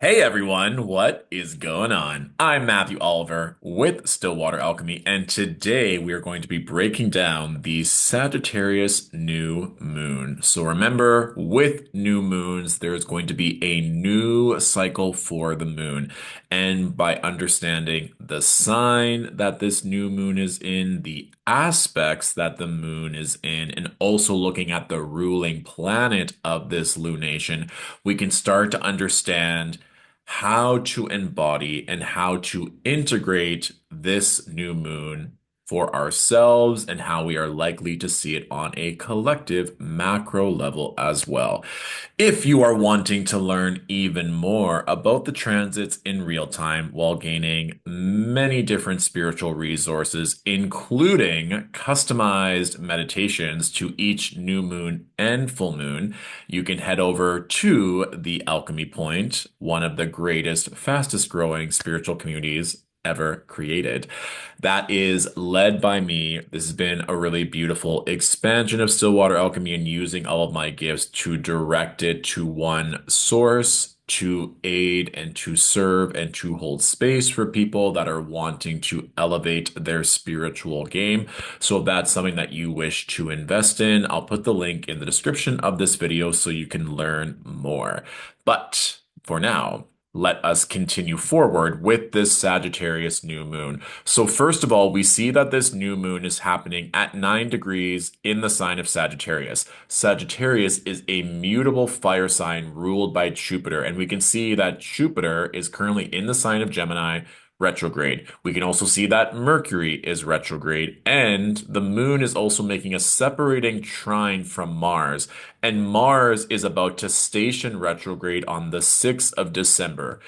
Hey everyone, what is going on? I'm Matthew Oliver with Stillwater Alchemy, and today we are going to be breaking down the Sagittarius New Moon. So remember, with new moons, there's going to be a new cycle for the moon. And by understanding the sign that this new moon is in, the aspects that the moon is in, and also looking at the ruling planet of this lunation, we can start to understand how to embody and how to integrate this new moon for ourselves and how we are likely to see it on a collective macro level as well. If you are wanting to learn even more about the transits in real time while gaining many different spiritual resources, including customized meditations to each new moon and full moon, you can head over to the Alchemy Point, one of the greatest, fastest growing spiritual communities ever created. That is led by me. This has been a really beautiful expansion of Stillwater Alchemy and using all of my gifts to direct it to one source to aid and to serve and to hold space for people that are wanting to elevate their spiritual game. So if that's something that you wish to invest in, I'll put the link in the description of this video so you can learn more. But for now, let us continue forward with this Sagittarius new moon. So first of all, we see that this new moon is happening at 9 degrees in the sign of Sagittarius. Sagittarius is a mutable fire sign ruled by Jupiter, and we can see that Jupiter is currently in the sign of Gemini retrograde. We can also see that Mercury is retrograde, and the moon is also making a separating trine from Mars, and Mars is about to station retrograde on the 6th of December.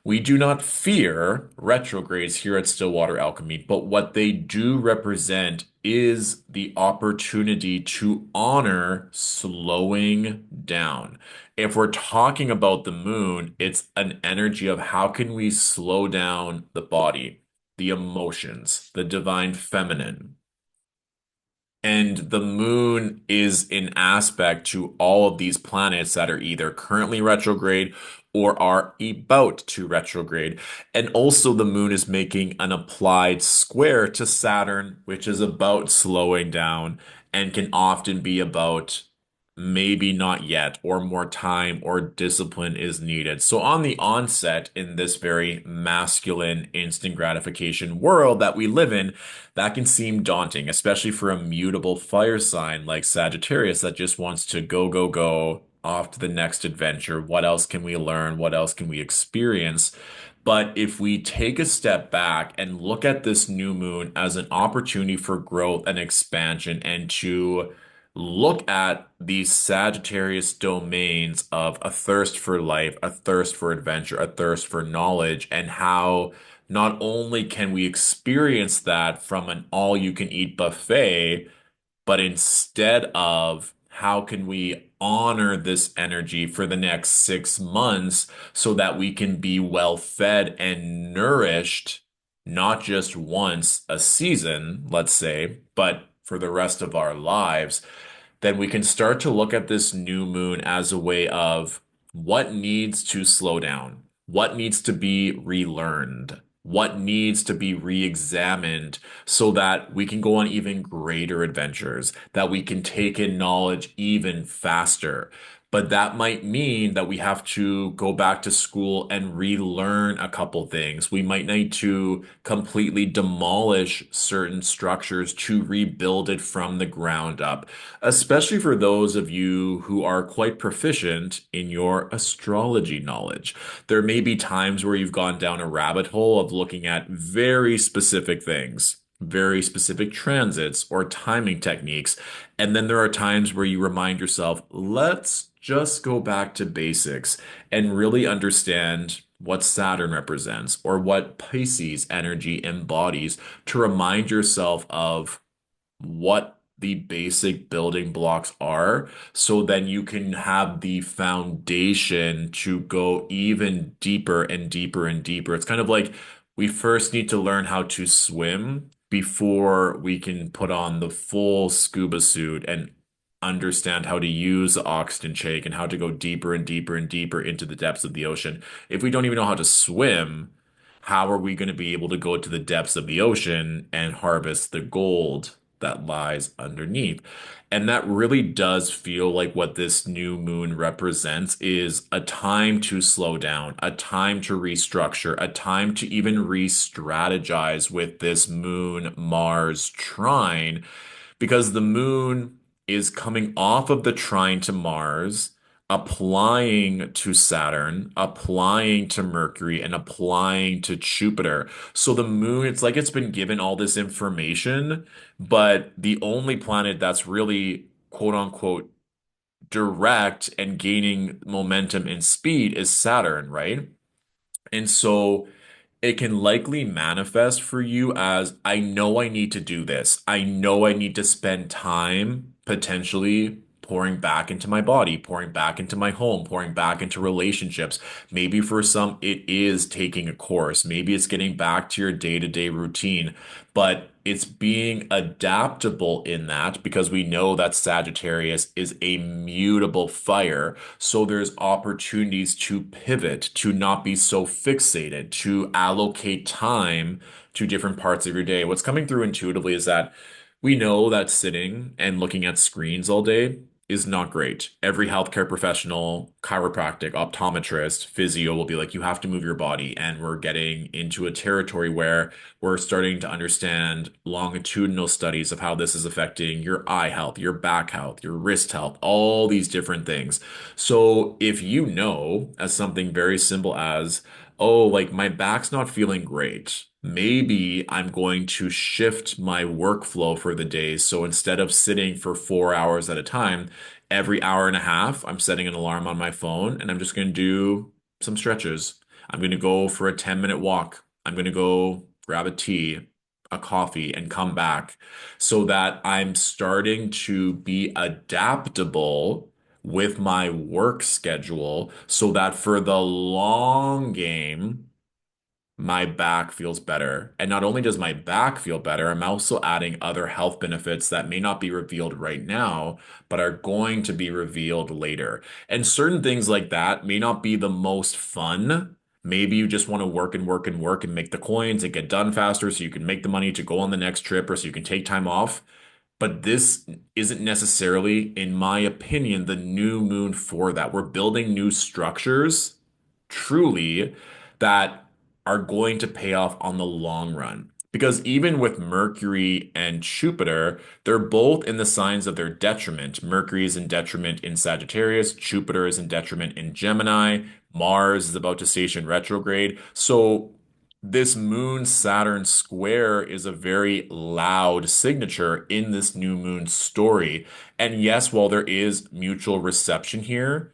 We do not fear retrogrades here at Stillwater Alchemy, but what they do represent is the opportunity to honor slowing down. If we're talking about the moon, it's an energy of how can we slow down the body, the emotions, the divine feminine. And the moon is in aspect to all of these planets that are either currently retrograde or are about to retrograde. And also, the moon is making an applied square to Saturn, which is about slowing down and can often be about maybe not yet, or more time or discipline is needed. So, on the onset in this very masculine instant gratification world that we live in, that can seem daunting, especially for a mutable fire sign like Sagittarius that just wants to go, go, go off to the next adventure. What else can we learn? What else can we experience? But if we take a step back and look at this new moon as an opportunity for growth and expansion and to look at these Sagittarius domains of a thirst for life, a thirst for adventure, a thirst for knowledge, and how not only can we experience that from an all-you-can-eat buffet, but instead of how can we honor this energy for the next 6 months so that we can be well fed and nourished, not just once a season, let's say, but for the rest of our lives, then we can start to look at this new moon as a way of what needs to slow down, what needs to be relearned, what needs to be re-examined so that we can go on even greater adventures, that we can take in knowledge even faster. But that might mean that we have to go back to school and relearn a couple things. We might need to completely demolish certain structures to rebuild it from the ground up, especially for those of you who are quite proficient in your astrology knowledge. There may be times where you've gone down a rabbit hole of looking at very specific things, very specific transits or timing techniques. And then there are times where you remind yourself, let's just go back to basics and really understand what Saturn represents or what Pisces energy embodies to remind yourself of what the basic building blocks are, so then you can have the foundation to go even deeper and deeper and deeper. It's kind of like we first need to learn how to swim before we can put on the full scuba suit and understand how to use the oxygen tank and how to go deeper and deeper and deeper into the depths of the ocean. If we don't even know how to swim, how are we going to be able to go to the depths of the ocean and harvest the gold that lies underneath? And that really does feel like what this new moon represents is a time to slow down, a time to restructure, a time to even re-strategize with this moon Mars trine, because the moon is coming off of the trine to Mars, applying to Saturn, applying to Mercury, and applying to Jupiter. So the moon, it's like it's been given all this information, but the only planet that's really quote unquote direct and gaining momentum and speed is Saturn, right? And so it can likely manifest for you as I know I need to do this. I know I need to spend time potentially pouring back into my body, pouring back into my home, pouring back into relationships. Maybe for some, it is taking a course. Maybe it's getting back to your day-to-day routine, but it's being adaptable in that because we know that Sagittarius is a mutable fire. So there's opportunities to pivot, to not be so fixated, to allocate time to different parts of your day. What's coming through intuitively is that we know that sitting and looking at screens all day is not great. Every healthcare professional, chiropractic, optometrist, physio will be like, you have to move your body. And we're getting into a territory where we're starting to understand longitudinal studies of how this is affecting your eye health, your back health, your wrist health, all these different things. So if you know, as something very simple as, oh, like my back's not feeling great. Maybe I'm going to shift my workflow for the day. So instead of sitting for 4 hours at a time, every hour and a half, I'm setting an alarm on my phone and I'm just going to do some stretches. I'm going to go for a 10-minute walk. I'm going to go grab a tea, a coffee, and come back so that I'm starting to be adaptable with my work schedule so that for the long game, my back feels better. And not only does my back feel better, I'm also adding other health benefits that may not be revealed right now, but are going to be revealed later. And certain things like that may not be the most fun. Maybe you just want to work and work and work and make the coins and get done faster so you can make the money to go on the next trip or so you can take time off. But this isn't necessarily, in my opinion, the new moon for that. We're building new structures, truly, that are going to pay off on the long run. Because even with Mercury and Jupiter, they're both in the signs of their detriment. Mercury is in detriment in Sagittarius, Jupiter is in detriment in Gemini, Mars is about to station retrograde. So this Moon Saturn square is a very loud signature in this new moon story. And yes, while there is mutual reception here,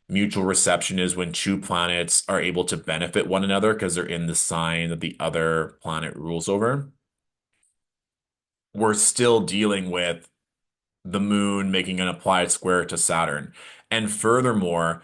mutual reception is when two planets are able to benefit one another because they're in the sign that the other planet rules over. We're still dealing with the moon making an applied square to Saturn. And furthermore,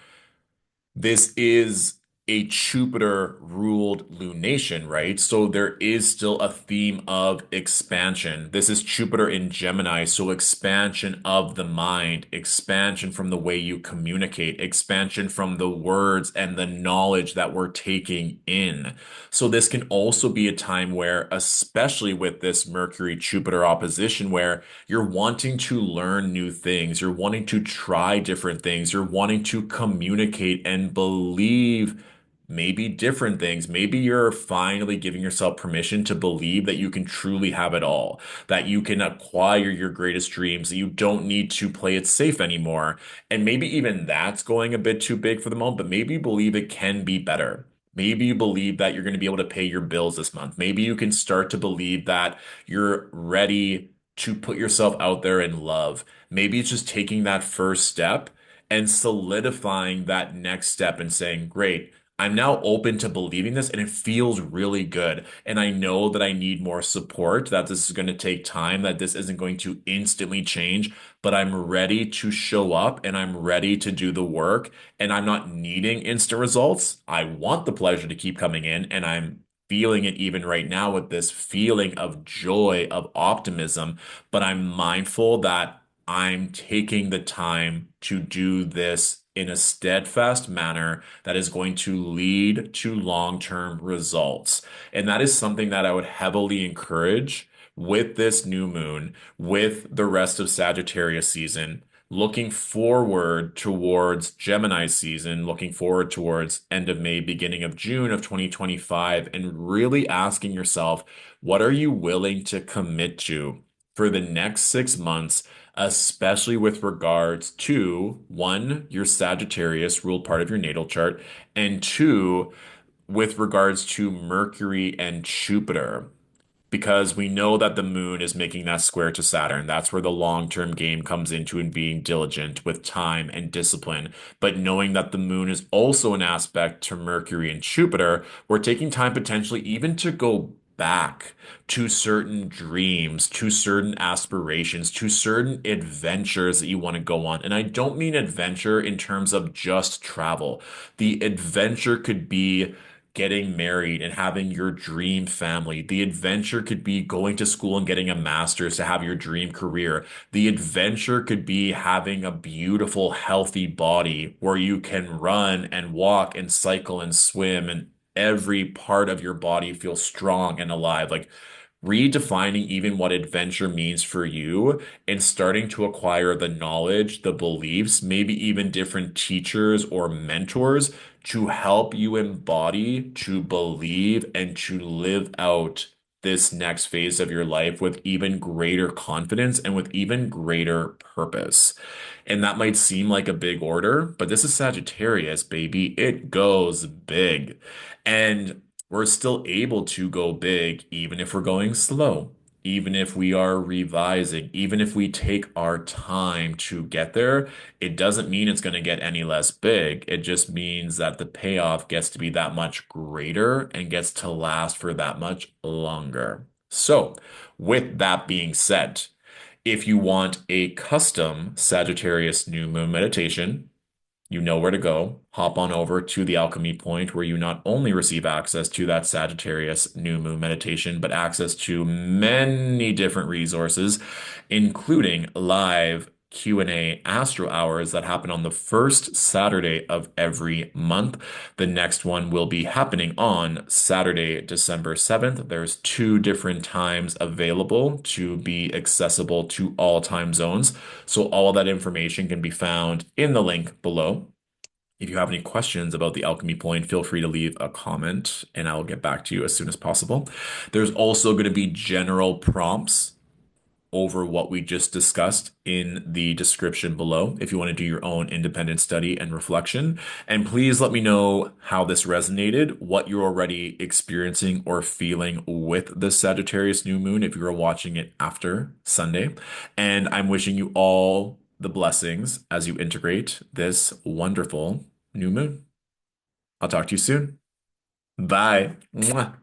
this is a Jupiter ruled lunation, right? So there is still a theme of expansion. This is Jupiter in Gemini, so expansion of the mind, expansion from the way you communicate, expansion from the words and the knowledge that we're taking in. So this can also be a time where, especially with this Mercury Jupiter opposition, where you're wanting to learn new things, you're wanting to try different things, you're wanting to communicate and believe maybe different things. Maybe you're finally giving yourself permission to believe that you can truly have it all, that you can acquire your greatest dreams, that you don't need to play it safe anymore. And maybe even that's going a bit too big for the moment, but maybe you believe it can be better. Maybe you believe that you're going to be able to pay your bills this month. Maybe you can start to believe that you're ready to put yourself out there in love. Maybe it's just taking that first step and solidifying that next step and saying, great, I'm now open to believing this and it feels really good. And I know that I need more support, that this is going to take time, that this isn't going to instantly change, but I'm ready to show up and I'm ready to do the work and I'm not needing instant results. I want the pleasure to keep coming in and I'm feeling it even right now with this feeling of joy, of optimism, but I'm mindful that I'm taking the time to do this in a steadfast manner that is going to lead to long-term results. And that is something that I would heavily encourage with this new moon, with the rest of Sagittarius season, looking forward towards Gemini season, looking forward towards end of May, beginning of June of 2025, and really asking yourself, what are you willing to commit to for the next 6 months, especially with regards to one, your Sagittarius ruled part of your natal chart, and two, with regards to Mercury and Jupiter, because we know that the moon is making that square to Saturn. That's where the long-term game comes into and being diligent with time and discipline. But knowing that the moon is also an aspect to Mercury and Jupiter, we're taking time potentially even to go back to certain dreams, to certain aspirations, to certain adventures that you want to go on. And I don't mean adventure in terms of just travel. The adventure could be getting married and having your dream family. The adventure could be going to school and getting a master's to have your dream career. The adventure could be having a beautiful, healthy body where you can run and walk and cycle and swim and every part of your body feels strong and alive. Like redefining even what adventure means for you and starting to acquire the knowledge, the beliefs, maybe even different teachers or mentors to help you embody, to believe, and to live out this next phase of your life with even greater confidence and with even greater purpose. And that might seem like a big order, but this is Sagittarius, baby. It goes big. And we're still able to go big, even if we're going slow, even if we are revising, even if we take our time to get there. It doesn't mean it's going to get any less big. It just means that the payoff gets to be that much greater and gets to last for that much longer. So, with that being said, if you want a custom Sagittarius new moon meditation, you know where to go. Hop on over to the Alchemy Point, where you not only receive access to that Sagittarius new moon meditation, but access to many different resources, including live Q&A Astro Hours that happen on the first Saturday of every month. The next one will be happening on Saturday, December 7th. There's two different times available to be accessible to all time zones. So all of that information can be found in the link below. If you have any questions about the Alchemy Point, feel free to leave a comment and I'll get back to you as soon as possible. There's also going to be general prompts over what we just discussed in the description below if you want to do your own independent study and reflection. And please let me know how this resonated, what you're already experiencing or feeling with the Sagittarius new moon if you're watching it after Sunday. And I'm wishing you all the blessings as you integrate this wonderful new moon. I'll talk to you soon. Bye. Mwah.